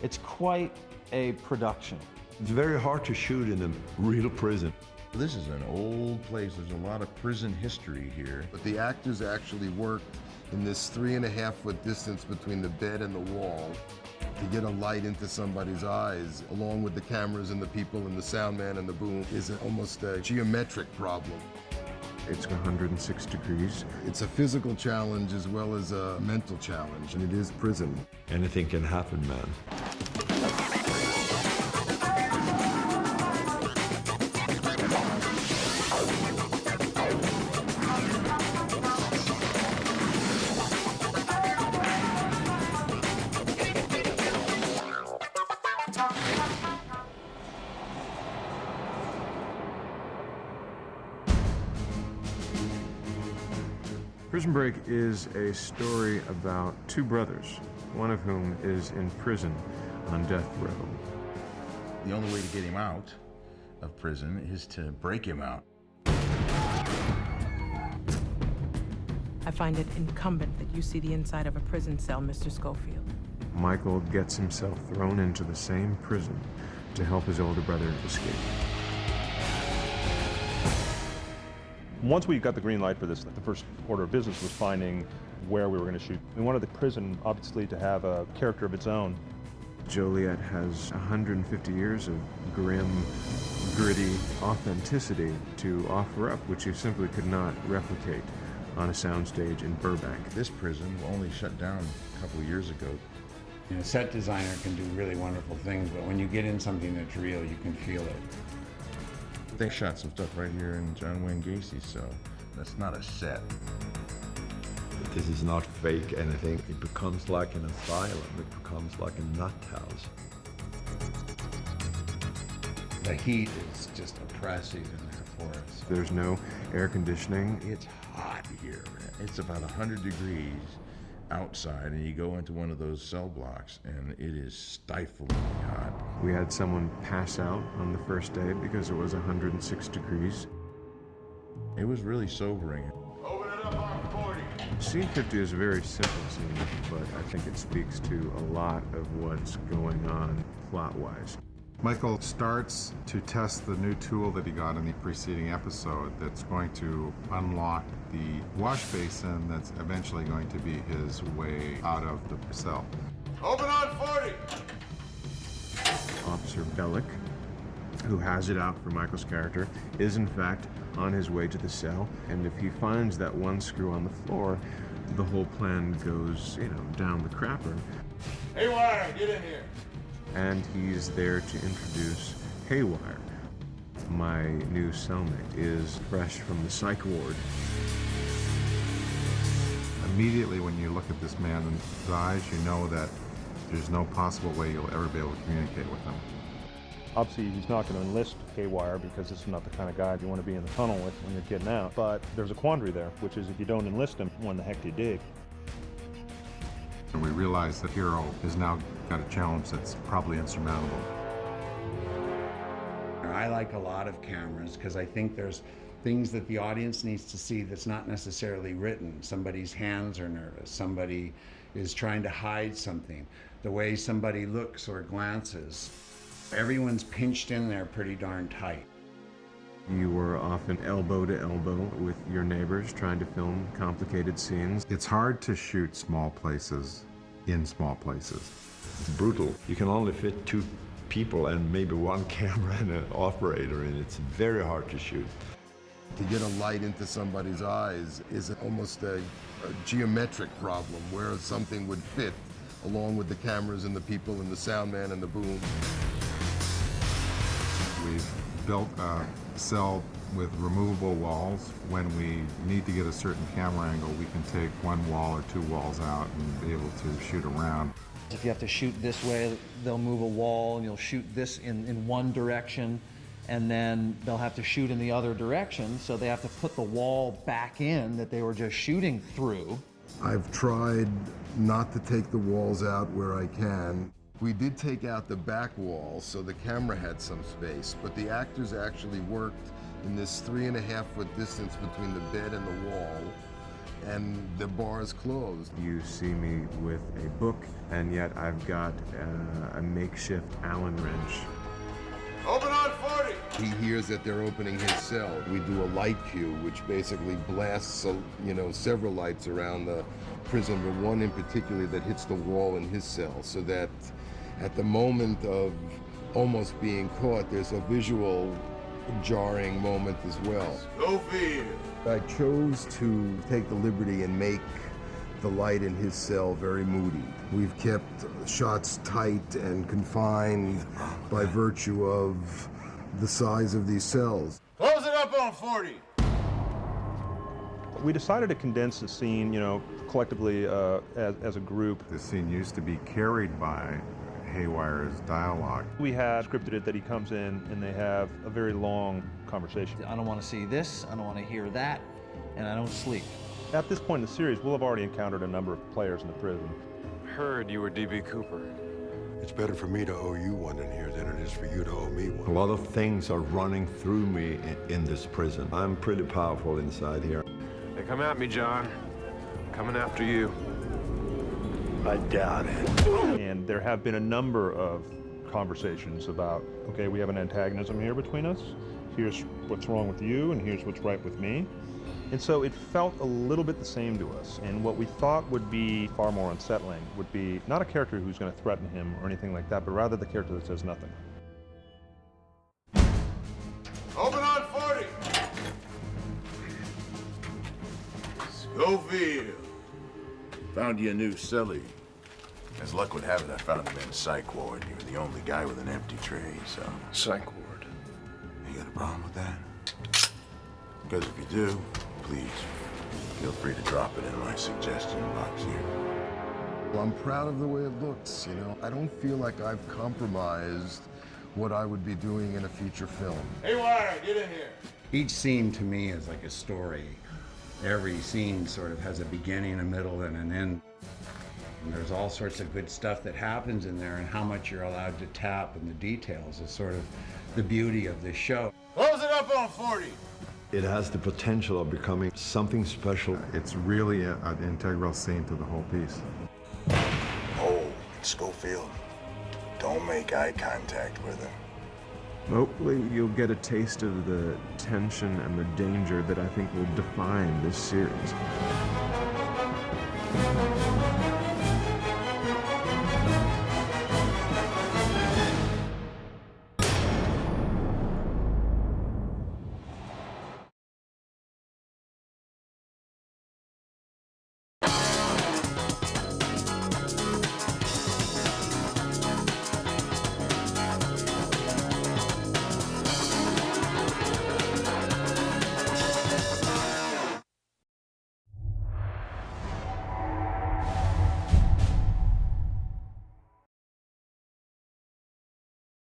It's quite a production. It's very hard to shoot in a real prison. This is an old place. There's a lot of prison history here. But the actors actually worked in this 3.5-foot distance between the bed and the wall to get a light into somebody's eyes, along with the cameras and the people and the sound man and the boom, is almost a geometric problem. It's 106 degrees. It's a physical challenge as well as a mental challenge, and it is prison. Anything can happen, man. Prison Break is a story about two brothers, one of whom is in prison on death row. The only way to get him out of prison is to break him out. I find it incumbent that you see the inside of a prison cell, Mr. Schofield. Michael gets himself thrown into the same prison to help his older brother escape. Once we got the green light for this, the first order of business was finding where we were going to shoot. We wanted the prison, obviously, to have a character of its own. Joliet has 150 years of grim, gritty authenticity to offer up, which you simply could not replicate on a soundstage in Burbank. This prison only shut down a couple of years ago. You know, a set designer can do really wonderful things, but when you get in something that's real, you can feel it. They shot some stuff right here in John Wayne Gacy's cell. That's not a set. This is not fake anything. It becomes like an asylum. It becomes like a nut house. The heat is just oppressive in there for us. There's no air conditioning. It's hot here. It's about 100 degrees outside, and you go into one of those cell blocks, and it is stiflingly hot. We had someone pass out on the first day because it was 106 degrees. It was really sobering. Open it up on 40. Scene 50 is a very simple scene, but I think it speaks to a lot of what's going on plot-wise. Michael starts to test the new tool that he got in the preceding episode that's going to unlock the wash basin that's eventually going to be his way out of the cell. Open on 40. Officer Bellick, who has it out for Michael's character, is in fact on his way to the cell, and if he finds that one screw on the floor, the whole plan goes, down the crapper. Haywire, get in here. And he's there to introduce Haywire. My new cellmate is fresh from the psych ward. Immediately when you look at this man in his eyes, you know that there's no possible way you'll ever be able to communicate with him. Obviously, he's not going to enlist Haywire because this is not the kind of guy you want to be in the tunnel with when you're getting out. But there's a quandary there, which is if you don't enlist him, when the heck do you dig? And we realize that Hero has now got a challenge that's probably insurmountable. I like a lot of cameras because I think there's things that the audience needs to see that's not necessarily written. Somebody's hands are nervous. Somebody is trying to hide something. The way somebody looks or glances. Everyone's pinched in there pretty darn tight. You were often elbow to elbow with your neighbors trying to film complicated scenes. It's hard to shoot small places in small places. It's brutal. You can only fit 2 people and maybe 1 camera and an operator, and it's very hard to shoot. To get a light into somebody's eyes is almost a geometric problem where something would fit along with the cameras and the people and the sound man and the boom. We've built a cell with removable walls. When we need to get a certain camera angle, we can take 1 wall or 2 walls out and be able to shoot around. If you have to shoot this way, they'll move a wall and you'll shoot this in one direction, and then they'll have to shoot in the other direction, so they have to put the wall back in that they were just shooting through. I've tried not to take the walls out where I can. We did take out the back wall so the camera had some space, but the actors actually worked in this 3.5-foot distance between the bed and the wall and the bar is closed. You see me with a book, and yet I've got a makeshift Allen wrench. Open on 40! He hears that they're opening his cell. We do a light cue, which basically blasts, several lights around the prison, but one in particular that hits the wall in his cell, so that at the moment of almost being caught, there's a visual jarring moment as well. Schofield! I chose to take the liberty and make the light in his cell very moody. We've kept shots tight and confined by virtue of the size of these cells. Close it up on 40! We decided to condense the scene, collectively as a group. The scene used to be carried by Haywire's dialogue. We had scripted it that he comes in and they have a very long conversation. I don't want to see this, I don't want to hear that, and I don't sleep. At this point in the series, we'll have already encountered a number of players in the prison. Heard you were D.B. Cooper. It's better for me to owe you one in here than it is for you to owe me one. A lot of things are running through me in this prison. I'm pretty powerful inside here. They come at me, John. I'm coming after you. I doubt it. And there have been a number of conversations about, okay, we have an antagonism here between us. Here's what's wrong with you, and here's what's right with me. And so it felt a little bit the same to us. And what we thought would be far more unsettling would be not a character who's going to threaten him or anything like that, but rather the character that says nothing. Open on 40! Schofield! Found you a new cellie. As luck would have it, I found him in psych ward. You were the only guy with an empty tray, so... Psych ward. You got a problem with that? Because if you do, please, feel free to drop it in my suggestion box here. Well, I'm proud of the way it looks, I don't feel like I've compromised what I would be doing in a feature film. Hey, Wire, get in here. Each scene to me is like a story. Every scene sort of has a beginning, a middle, and an end. And there's all sorts of good stuff that happens in there, and how much you're allowed to tap in the details is sort of the beauty of this show. Close it up on 40! It has the potential of becoming something special. It's really an integral scene to the whole piece. Oh, Schofield, don't make eye contact with him. Hopefully you'll get a taste of the tension and the danger that I think will define this series.